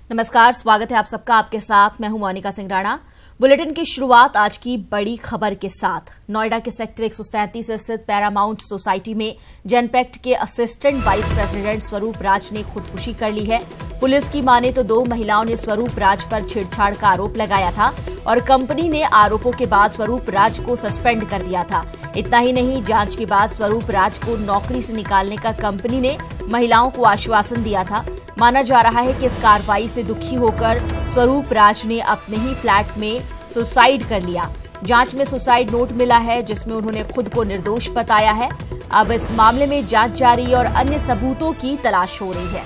नमस्कार, स्वागत है आप सबका। आपके साथ मैं हूं मोनिका सिंह राणा। बुलेटिन की शुरुआत आज की बड़ी खबर के साथ। नोएडा के सेक्टर 137 स्थित पैरामाउंट सोसाइटी में जनपैक्ट के असिस्टेंट वाइस प्रेसिडेंट स्वरूप राज ने खुदकुशी कर ली है। पुलिस की माने तो 2 महिलाओं ने स्वरूप राज पर छेड़छाड़ का आरोप लगाया था और कंपनी ने आरोपों के बाद स्वरूप राज को सस्पेंड कर दिया था। इतना ही नहीं, जांच के बाद स्वरूप राज को नौकरी से निकालने का कंपनी ने महिलाओं को आश्वासन दिया था। माना जा रहा है कि इस कार्रवाई से दुखी होकर स्वरूप राज ने अपने ही फ्लैट में सुसाइड कर लिया। जांच में सुसाइड नोट मिला है जिसमें उन्होंने खुद को निर्दोष बताया है। अब इस मामले में जांच जारी और अन्य सबूतों की तलाश हो रही है।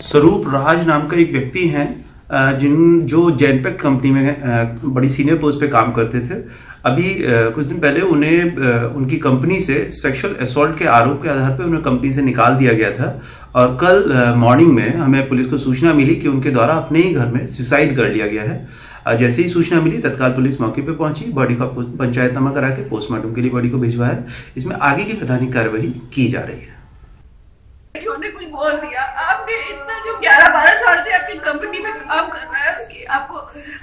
स्वरूप राज नाम का एक व्यक्ति हैं जो जनपैक्ट कंपनी में बड़ी सीनियर पोस्ट पे काम करते थे। अभी कुछ दिन पहले उन्हें उनकी कंपनी से सेक्सुअल असॉल्ट के आरोप के आधार पर उन्हें कंपनी से निकाल दिया गया था और कल मॉर्निंग में हमें पुलिस को सूचना मिली कि उनके द्वारा अपने ही घर में सुसाइड कर लिया गया है। जैसे ही सूचना मिली तत्काल पुलिस मौके पर पहुंची, बॉडी का पंचायतनामा करा के पोस्टमार्टम के लिए बॉडी को भिजवाया। इसमें आगे की वैधानिक कार्रवाई की जा रही है। ने कुछ बोल दिया, आपने इतना जो 11-12 साल से आपकी कंपनी में काम कर रहा है, उसकी आपको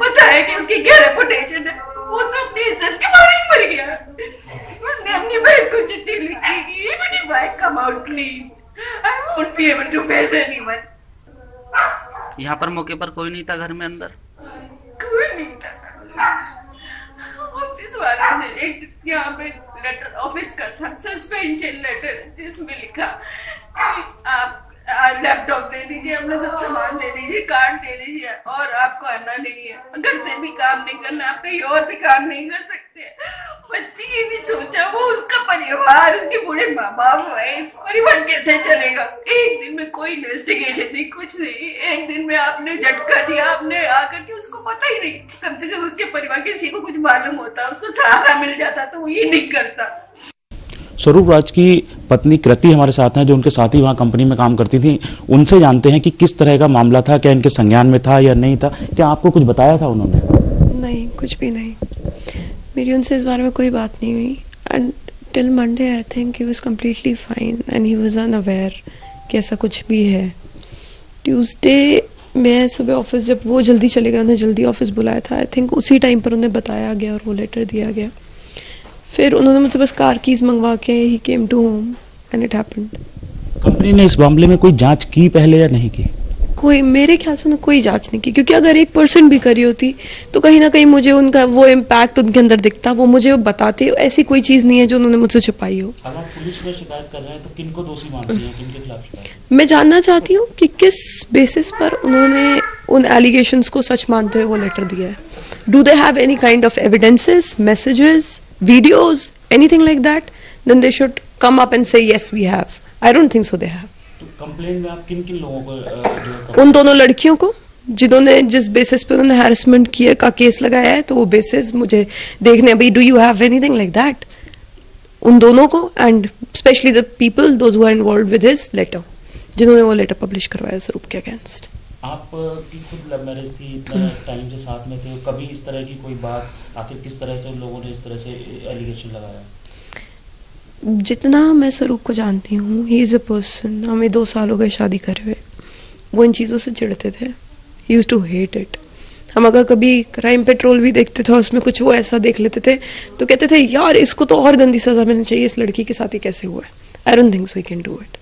पता है कि उसकी क्या रेपुटेशन है। वो तो अपनी इज्जत के मारे ही मर गया। उसने अपनी बहन को चिट्ठी लिखी कि even if I come out clean, I won't be able to face anyone। यहाँ पर मौके पर कोई नहीं था घर में अंदर? कोई नहीं था। ऑफिस वालों ने एक यहाँ पे लेटर ऑफिस का था, सस्पेंशन लेटर, जिसमें लिखा कि आप लैपटॉप दे दीजिए, अपना सब सामान दे दीजिए, कार्ड दे दीजिए और आपको आना नहीं है। घर से भी काम नहीं करना, आप कहीं और भी काम नहीं कर सकते। बच्ची ये नहीं सोचा वो उसका परिवार, उसके पूरे माँ बाप, वाइफ, परिवार कैसे चलेगा। एक दिन में कोई इन्वेस्टिगेशन नहीं, कुछ नहीं। एक दिन में आपने झटका दिया, आपने आकर के उसको पता ही नहीं। कम से कम उसके परिवार किसी को कुछ मालूम होता, उसको सहारा मिल जाता, तो वो ये नहीं करता। स्वरूप राज की पत्नी कृति हमारे साथ हैं, जो उनके साथ ही वहाँ कंपनी में काम करती थी। उनसे जानते हैं कि किस तरह का मामला था, क्या इनके संज्ञान में था या नहीं था। क्या आपको कुछ बताया था उन्होंने? नहीं, कुछ भी नहीं। मेरी उनसे इस बारे में कोई बात नहीं हुई। And till Monday I think he was completely fine and he was unaware कि ऐसा कुछ भी है। ट्यूसडे मैं सुबह ऑफिस, जब वो जल्दी चले गए, उन्हें जल्दी ऑफिस बुलाया था, आई थिंक उसी टाइम पर उन्हें बताया गया और वो लेटर दिया गया। फिर उन्होंने मुझसे बस कार कीज मंगवा के ही came to home and it happened. Company ने इस मामले में कोई जांच की पहले या नहीं की? कोई, मेरे ख्याल से उन्होंने कोई जांच नहीं की, क्योंकि अगर 1% भी करी होती तो कहीं ना कहीं मुझे उनका वो इम्पैक्ट उनके अंदर दिखता, वो मुझे बताते। ऐसी कोई चीज नहीं है जो उन्होंने मुझसे छुपाई हो। अगर पुलिस में शिकायत कर रहे हैं तो किनको दोषी मानती हैं, किनके खिलाफ शिकायत? मैं जानना चाहती हूँ कि किस बेसिस पर उन्होंने उन एलिगेशंस को सच मानते हुए वो लेटर दिया है। Do they have any kind of evidences, messages, videos, anything like that? Then they should come up and say yes we have. I don't think so they have. तो कंप्लेंट में आप किन-किन लोगों को उन दोनों लड़कियों को जिन्होंने जिस बेसिस पे उन्होंने हैरेसमेंट किए का केस लगाया है, तो वो बेसिस मुझे देखने। अभी do you have anything like that? उन दोनों को, and specially the people those who are involved with his letter, जिन्होंने वो लेटर पब्लिश करवाया स्वरूप के अगेंस्ट। आप की खुद लव मैरिज थी, इतना टाइम से साथ में थे, कभी इस तरह की कोई बात, आखिर किस तरह से लोगों ने इस तरह से एलिगेशन लगाया? जितना मैं स्वरूप को जानती हूँ, ही इज अ पर्सन, हमें 2 साल हो गए शादी करे हुए, वो इन चीज़ों से चिढ़ते थे। He used to hate it. हम अगर कभी क्राइम पेट्रोल भी देखते थे, उसमें कुछ वो ऐसा देख लेते थे तो कहते थे यार इसको तो और गंदी सजा मिलनी चाहिए, इस लड़की के साथ ही कैसे हुआ है। I don't think so he can do it,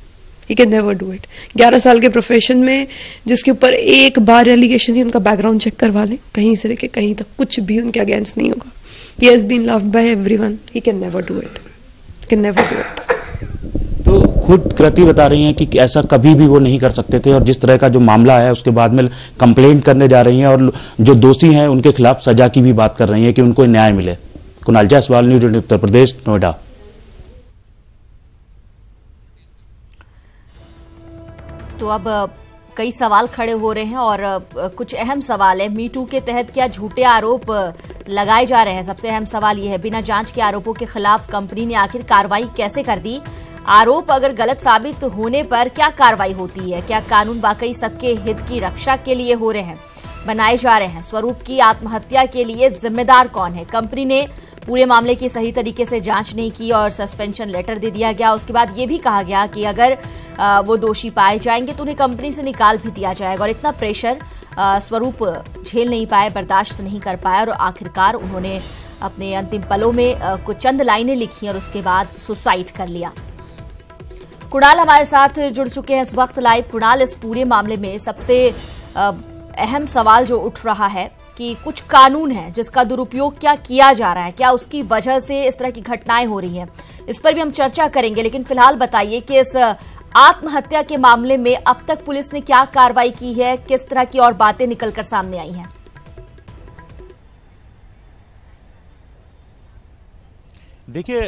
he can never do it. 11 साल के प्रोफेशन में जिसके ऊपर एक बार एलिगेशन ही, उनका बैकग्राउंड चेक करवा लें, कहीं से लेके कहीं तक कुछ भी उनके अगेंस्ट नहीं होगा। He has been loved by everyone, he can never do it, can never do it. तो खुद कृति बता रही हैं कि ऐसा कभी भी वो नहीं कर सकते थे, और जिस तरह का जो मामला है उसके बाद में कंप्लेंट करने जा रही हैं और जो दोषी हैं उनके खिलाफ सजा की भी बात कर रही हैं कि उनको न्याय मिले। कुणाल जायसवाल, न्यूज़ 18 उत्तर प्रदेश, नोएडा। तो अब कई सवाल खड़े हो रहे हैं और कुछ अहम सवाल है। मी टू के तहत क्या झूठे आरोप लगाए जा रहे हैं? सबसे अहम सवाल यह है, बिना जांच के आरोपों के खिलाफ कंपनी ने आखिर कार्रवाई कैसे कर दी? आरोप अगर गलत साबित होने पर क्या कार्रवाई होती है? क्या कानून वाकई सबके हित की रक्षा के लिए हो रहे हैं, बनाए जा रहे हैं? स्वरूप की आत्महत्या के लिए जिम्मेदार कौन है? कंपनी ने पूरे मामले की सही तरीके से जांच नहीं की और सस्पेंशन लेटर दे दिया गया। उसके बाद ये भी कहा गया कि अगर वो दोषी पाए जाएंगे तो उन्हें कंपनी से निकाल भी दिया जाएगा। और इतना प्रेशर स्वरूप झेल नहीं पाए, बर्दाश्त नहीं कर पाए और आखिरकार उन्होंने अपने अंतिम पलों में कुछ चंद लाइनें लिखी और उसके बाद सुसाइड कर लिया। कुणाल हमारे साथ जुड़ चुके हैं इस वक्त लाइव। कुणाल, इस पूरे मामले में सबसे अहम सवाल जो उठ रहा है कि कुछ कानून है जिसका दुरुपयोग क्या किया जा रहा है, क्या उसकी वजह से इस तरह की घटनाएं हो रही हैं, इस पर भी हम चर्चा करेंगे। लेकिन फिलहाल बताइए कि इस आत्महत्या के मामले में अब तक पुलिस ने क्या कार्रवाई की है, किस तरह की और बातें निकलकर सामने आई हैं? देखिए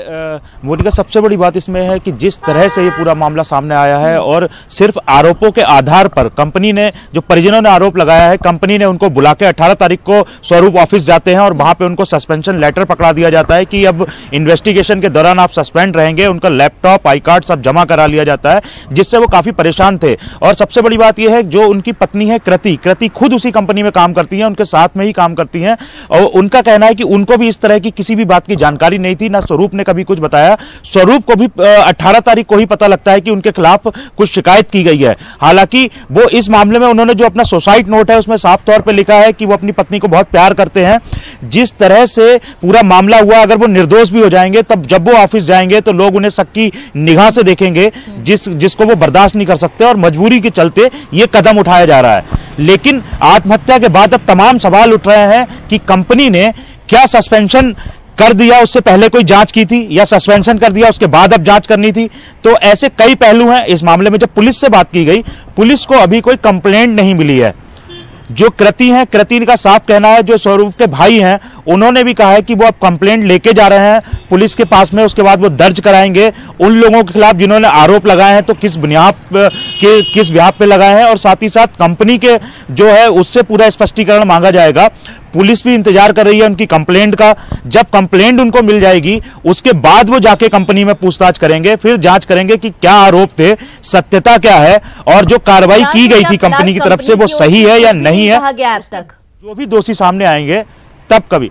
मोनिका, सबसे बड़ी बात इसमें है कि जिस तरह से ये पूरा मामला सामने आया है और सिर्फ आरोपों के आधार पर कंपनी ने, जो परिजनों ने आरोप लगाया है, कंपनी ने उनको बुला के 18 तारीख को स्वरूप ऑफिस जाते हैं और वहां पे उनको सस्पेंशन लेटर पकड़ा दिया जाता है कि अब इन्वेस्टिगेशन के दौरान आप सस्पेंड रहेंगे। उनका लैपटॉप, आई कार्ड सब जमा करा लिया जाता है, जिससे वो काफी परेशान थे। और सबसे बड़ी बात यह है, जो उनकी पत्नी है कृति खुद उसी कंपनी में काम करती है, उनके साथ में ही काम करती है और उनका कहना है कि उनको भी इस तरह की किसी भी बात की जानकारी नहीं थी, ना स्वरूप ने कभी कुछ बताया। स्वरूप को भी 18 तारीख को ही पता लगता है कि उनके खिलाफ कुछ शिकायत की गई है। हालांकि वो इस मामले में उन्होंने जो अपना सुसाइड नोट है उसमें साफ तौर पे लिखा है कि वो अपनी पत्नी को बहुत प्यार करते हैं। जिस तरह से पूरा मामला हुआ, अगर वो निर्दोष भी हो जाएंगे तब जब वो ऑफिस जाएंगे तो लोग उन्हें शक की निगाह से देखेंगे, जिसको वो बर्दाश्त नहीं कर सकते और मजबूरी के चलते ये कदम उठाया जा रहा है। लेकिन आत्महत्या के बाद अब तमाम सवाल उठ रहे हैं कि कंपनी ने क्या सस्पेंशन कर दिया, उससे पहले कोई जांच की थी, या सस्पेंशन कर दिया उसके बाद अब जांच करनी थी। तो ऐसे कई पहलू हैं इस मामले में। जब पुलिस से बात की गई, पुलिस को अभी कोई कंप्लेंट नहीं मिली है। जो कृति का साफ कहना है, जो स्वरूप के भाई हैं उन्होंने भी कहा है कि वो अब कंप्लेंट लेके जा रहे हैं पुलिस के पास में, उसके बाद वो दर्ज कराएंगे उन लोगों के खिलाफ जिन्होंने आरोप लगाए हैं, तो किस बिहाफ पे लगाए हैं, और साथ ही साथ कंपनी के जो है उससे पूरा स्पष्टीकरण मांगा जाएगा। पुलिस भी इंतजार कर रही है उनकी कंप्लेंट का। जब कंप्लेंट उनको मिल जाएगी उसके बाद वो जाके कंपनी में पूछताछ करेंगे, फिर जांच करेंगे कि क्या आरोप थे, सत्यता क्या है और जो कार्रवाई की गई थी कंपनी की तरफ से वो सही है या नहीं है। अब तक जो भी दोषी सामने आएंगे तब कभी।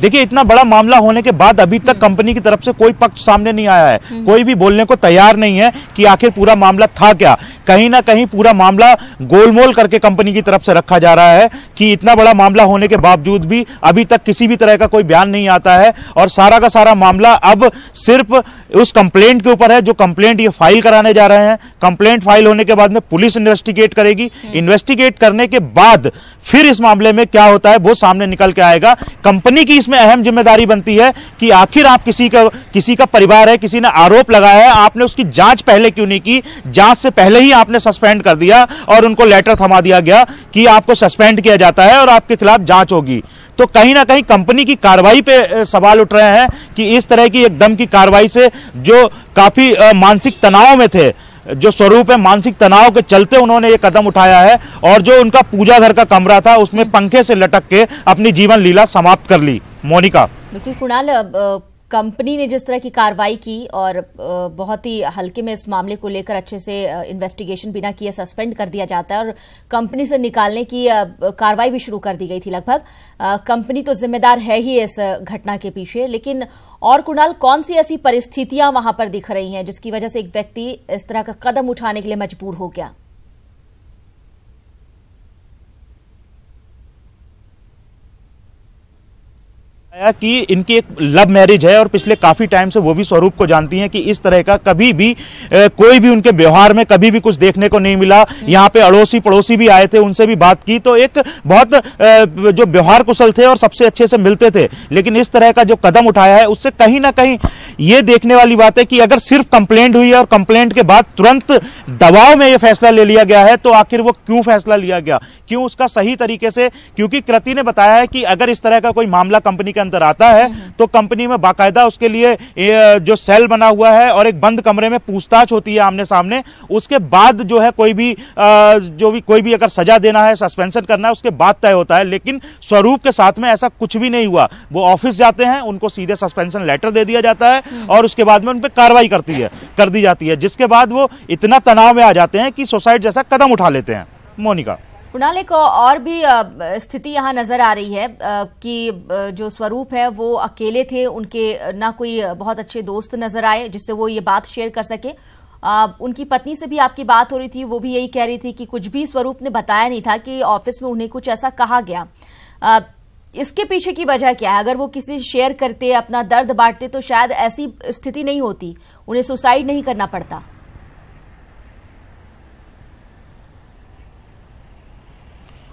देखिए, इतना बड़ा मामला होने के बाद अभी तक कंपनी की तरफ से कोई पक्ष सामने नहीं आया है, कोई भी बोलने को तैयार नहीं है कि आखिर पूरा मामला था क्या। कहीं ना कहीं पूरा मामला गोलमोल करके कंपनी की तरफ से रखा जा रहा है कि इतना बड़ा मामला होने के बावजूद भी अभी तक किसी भी तरह का कोई बयान नहीं आता है और सारा का सारा मामला अब सिर्फ उस कंप्लेंट के ऊपर है, जो कंप्लेंट ये फाइल कराने जा रहे हैं। कंप्लेंट फाइल होने के बाद में पुलिस इन्वेस्टिगेट करेगी, इन्वेस्टिगेट करने के बाद फिर इस मामले में क्या होता है वो सामने निकल के आएगा। कंपनी की इसमें अहम जिम्मेदारी बनती है कि आखिर आप किसी का परिवार है, किसी ने आरोप लगाया है, आपने उसकी जांच पहले क्यों नहीं की। जांच से पहले ही आपने सस्पेंड कर दिया और उनको लेटर थमा दिया गया कि आपको सस्पेंड किया जाता है और आपके खिलाफ जांच होगी। तो कहीं ना कहीं कंपनी की कार्रवाई पे सवाल उठ रहे हैं कि इस तरह की एकदम की कार्रवाई से जो काफी मानसिक तनाव में थे, जो स्वरूप है, मानसिक तनाव के चलते उन्होंने ये कदम उठाया है और जो उनका पूजा घर का कमरा था उसमें पंखे से लटक के अपनी जीवन लीला समाप्त कर ली। मोनिका, बिल्कुल कुणाल, कंपनी ने जिस तरह की कार्रवाई की और बहुत ही हल्के में इस मामले को लेकर अच्छे से इन्वेस्टिगेशन बिना किए सस्पेंड कर दिया जाता है और कंपनी से निकालने की कार्रवाई भी शुरू कर दी गई थी लगभग। कंपनी तो जिम्मेदार है ही इस घटना के पीछे, लेकिन और कुणाल, कौन सी ऐसी परिस्थितियां वहां पर दिख रही हैं जिसकी वजह से एक व्यक्ति इस तरह का कदम उठाने के लिए मजबूर हो गया? कि इनकी एक लव मैरिज है और पिछले काफी टाइम से वो भी स्वरूप को जानती हैं कि इस तरह का कभी भी कोई भी उनके व्यवहार में कभी भी कुछ देखने को नहीं मिला। यहाँ पे अड़ोसी पड़ोसी भी आए थे, उनसे भी बात की तो एक बहुत जो व्यवहार कुशल थे और सबसे अच्छे से मिलते थे। लेकिन इस तरह का जो कदम उठाया है उससे कहीं ना कहीं ये देखने वाली बात है कि अगर सिर्फ कंप्लेंट हुई है और कंप्लेंट के बाद तुरंत दबाव में यह फैसला ले लिया गया है तो आखिर वो क्यों फैसला लिया गया, क्यों उसका सही तरीके से। क्योंकि कृति ने बताया है कि अगर इस तरह का कोई मामला कंपनी के अंदर आता है तो कंपनी में बाकायदा उसके लिए जो सेल बना हुआ है और एक बंद कमरे में पूछताछ होती है आमने सामने। उसके बाद जो है कोई भी अगर सजा देना है, सस्पेंशन करना है, उसके बाद तय होता है। लेकिन स्वरूप के साथ में ऐसा कुछ भी नहीं हुआ। वो ऑफिस जाते हैं, उनको सीधे सस्पेंशन लेटर दे दिया जाता है और उसके बाद में उन पर कार्रवाई कर दी जाती है, जिसके बाद वो इतना तनाव में आ जाते हैं कि सुसाइड जैसा कदम उठा लेते हैं। मोनिका, कुणाल, एक और भी स्थिति यहाँ नजर आ रही है कि जो स्वरूप है वो अकेले थे, उनके ना कोई बहुत अच्छे दोस्त नजर आए जिससे वो ये बात शेयर कर सके। उनकी पत्नी से भी आपकी बात हो रही थी, वो भी यही कह रही थी कि कुछ भी स्वरूप ने बताया नहीं था कि ऑफिस में उन्हें कुछ ऐसा कहा गया। इसके पीछे की वजह क्या है? अगर वो किसी शेयर करते, अपना दर्द बांटते तो शायद ऐसी स्थिति नहीं होती, उन्हें सुसाइड नहीं करना पड़ता।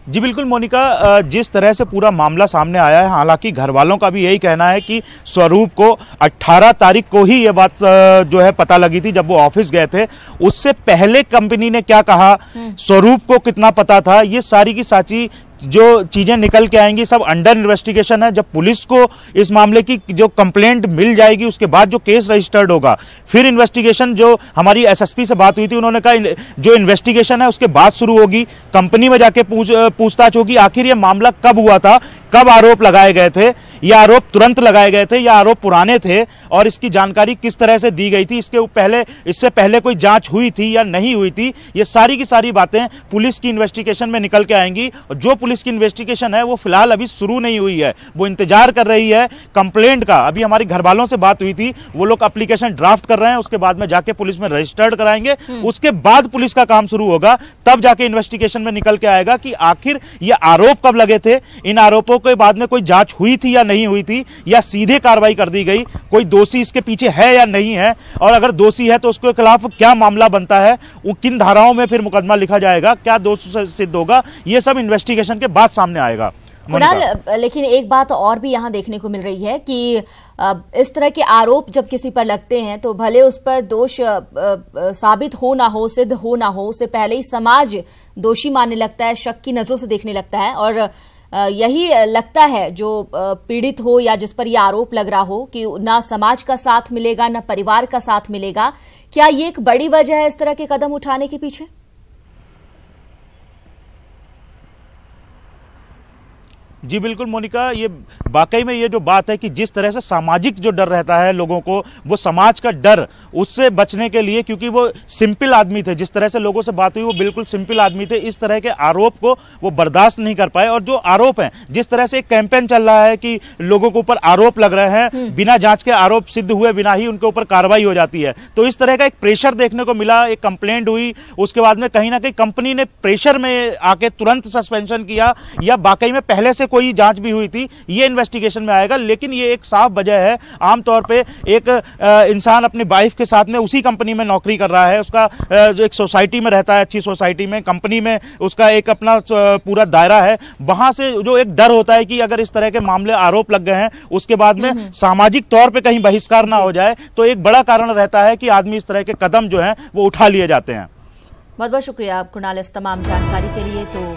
जी बिल्कुल मोनिका, जिस तरह से पूरा मामला सामने आया है, हालांकि घर वालों का भी यही कहना है कि स्वरूप को 18 तारीख को ही ये बात जो है पता लगी थी जब वो ऑफिस गए थे। उससे पहले कंपनी ने क्या कहा, स्वरूप को कितना पता था, ये सारी की सारी जो चीजें निकल के आएंगी सब अंडर इन्वेस्टिगेशन है। जब पुलिस को इस मामले की जो कंप्लेंट मिल जाएगी उसके बाद जो केस रजिस्टर्ड होगा, फिर इन्वेस्टिगेशन, जो हमारी एसएसपी से बात हुई थी उन्होंने कहा जो इन्वेस्टिगेशन है उसके बाद शुरू होगी, कंपनी में जाके पूछताछ होगी आखिर ये मामला कब हुआ था, कब आरोप लगाए गए थे, ये आरोप तुरंत लगाए गए थे या आरोप पुराने थे, और इसकी जानकारी किस तरह से दी गई थी, इससे पहले कोई जांच हुई थी या नहीं हुई थी, ये सारी की सारी बातें पुलिस की इन्वेस्टिगेशन में निकल के आएंगी। और जो पुलिस की इन्वेस्टिगेशन है वो फिलहाल अभी शुरू नहीं हुई है, वो इंतजार कर रही है कंप्लेंट का। अभी हमारी घर वालों से बात हुई थी, वो लोग एप्लीकेशन ड्राफ्ट कर रहे हैं, उसके बाद में जाके पुलिस में रजिस्टर्ड कराएंगे, उसके बाद पुलिस का काम शुरू होगा, तब जाके इन्वेस्टिगेशन में निकल के आएगा कि आखिर ये आरोप कब लगे थे, इन आरोपों के बाद में कोई जांच हुई थी या नहीं हुई थी, या सीधे कार्रवाई कर दी गई, कोई दोषी इसके पीछे है या नहीं है, और अगर दोषी है तो उसके खिलाफ क्या मामला बनता है, वो किन धाराओं में फिर मुकदमा लिखा जाएगा, क्या दोष सिद्ध होगा, ये सब इन्वेस्टिगेशन के बाद सामने आएगा। कुणाल, लेकिन एक बात और भी यहाँ देखने को मिल रही है कि इस तरह के आरोप जब किसी पर लगते हैं तो भले उस पर दोष साबित हो ना हो, सिद्ध हो ना हो, उससे पहले ही समाज दोषी मानने लगता है, शक की नजरों से देखने लगता है, और यही लगता है जो पीड़ित हो या जिस पर यह आरोप लग रहा हो कि ना समाज का साथ मिलेगा, ना परिवार का साथ मिलेगा। क्या ये एक बड़ी वजह है इस तरह के कदम उठाने के पीछे? जी बिल्कुल मोनिका, ये वाकई में ये जो बात है कि जिस तरह से सामाजिक जो डर रहता है लोगों को, वो समाज का डर, उससे बचने के लिए, क्योंकि वो सिंपल आदमी थे, जिस तरह से लोगों से बात हुई वो बिल्कुल सिंपल आदमी थे, इस तरह के आरोप को वो बर्दाश्त नहीं कर पाए। और जो आरोप हैं, जिस तरह से एक कैंपेन चल रहा है कि लोगों के ऊपर आरोप लग रहे हैं, बिना जांच के आरोप सिद्ध हुए बिना ही उनके ऊपर कार्रवाई हो जाती है, तो इस तरह का एक प्रेशर देखने को मिला। एक कंप्लेंट हुई, उसके बाद में कहीं ना कहीं कंपनी ने प्रेशर में आके तुरंत सस्पेंशन किया, या वाकई में पहले से कोई जांच भी हुई थी, ये इन्वेस्टिगेशन में आएगा। लेकिन ये एक साफ वजह है, आमतौर पे एक इंसान अपनी वाइफ के साथ में उसी कंपनी में नौकरी कर रहा है, उसका जो एक सोसाइटी में रहता है, अच्छी सोसाइटी में, कंपनी में उसका एक अपना पूरा दायरा है, वहां से जो एक डर होता है कि अगर इस तरह के मामले आरोप लग गए हैं उसके बाद में सामाजिक तौर पर कहीं बहिष्कार ना हो जाए, तो एक बड़ा कारण रहता है कि आदमी इस तरह के कदम जो है वो उठा लिए जाते हैं। बहुत बहुत शुक्रिया कुणाल इस तमाम जानकारी के लिए। तो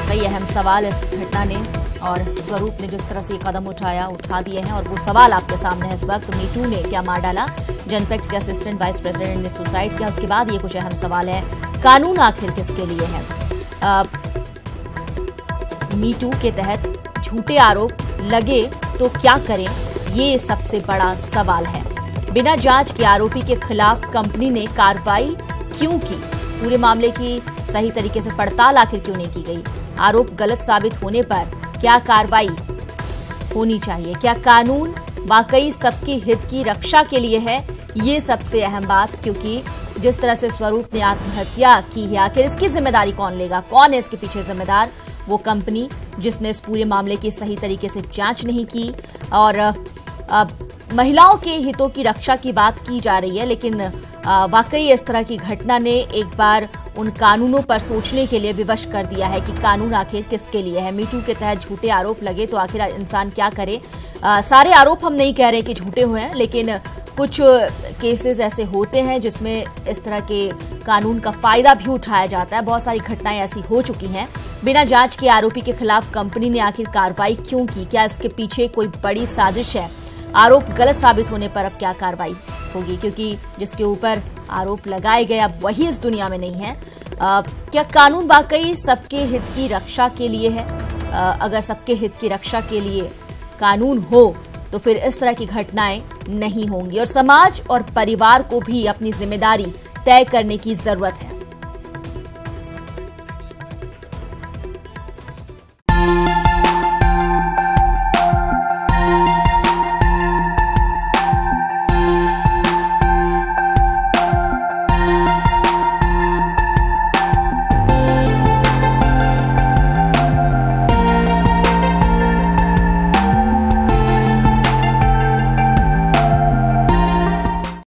कई अहम सवाल इस घटना ने और स्वरूप ने जिस तरह से कदम उठा दिए हैं, और वो सवाल आपके सामने है इस वक्त। मीटू ने क्या मार डाला, जनपैक्ट के असिस्टेंट वाइस प्रेसिडेंट ने सुसाइड किया, उसके बाद ये कुछ अहम सवाल है। कानून आखिर किसके लिए है? मीटू के तहत झूठे आरोप लगे तो क्या करें, ये सबसे बड़ा सवाल है। बिना जांच के आरोपी के खिलाफ कंपनी ने कार्रवाई क्यों की? पूरे मामले की सही तरीके से पड़ताल आखिर क्यों नहीं की गई? आरोप गलत साबित होने पर क्या कार्रवाई होनी चाहिए? क्या कानून वाकई सबके हित की रक्षा के लिए है? ये सबसे अहम बात, क्योंकि जिस तरह से स्वरूप ने आत्महत्या की है, आखिर इसकी जिम्मेदारी कौन लेगा? कौन है इसके पीछे जिम्मेदार? वो कंपनी जिसने इस पूरे मामले की सही तरीके से जांच नहीं की। और महिलाओं के हितों की रक्षा की बात की जा रही है, लेकिन वाकई इस तरह की घटना ने एक बार उन कानूनों पर सोचने के लिए विवश कर दिया है कि कानून आखिर किसके लिए है। मीटू के तहत झूठे आरोप लगे तो आखिर इंसान क्या करे? सारे आरोप हम नहीं कह रहे कि झूठे हुए हैं, लेकिन कुछ केसेस ऐसे होते हैं जिसमें इस तरह के कानून का फायदा भी उठाया जाता है। बहुत सारी घटनाएं ऐसी हो चुकी हैं। बिना जांच के आरोपी के खिलाफ कंपनी ने आखिर कार्रवाई क्यों की? क्या इसके पीछे कोई बड़ी साजिश है? आरोप गलत साबित होने पर अब क्या कार्रवाई होगी? क्योंकि जिसके ऊपर आरोप लगाए गए अब वही इस दुनिया में नहीं है। क्या कानून वाकई सबके हित की रक्षा के लिए है? अगर सबके हित की रक्षा के लिए कानून हो तो फिर इस तरह की घटनाएं नहीं होंगी, और समाज और परिवार को भी अपनी जिम्मेदारी तय करने की जरूरत है।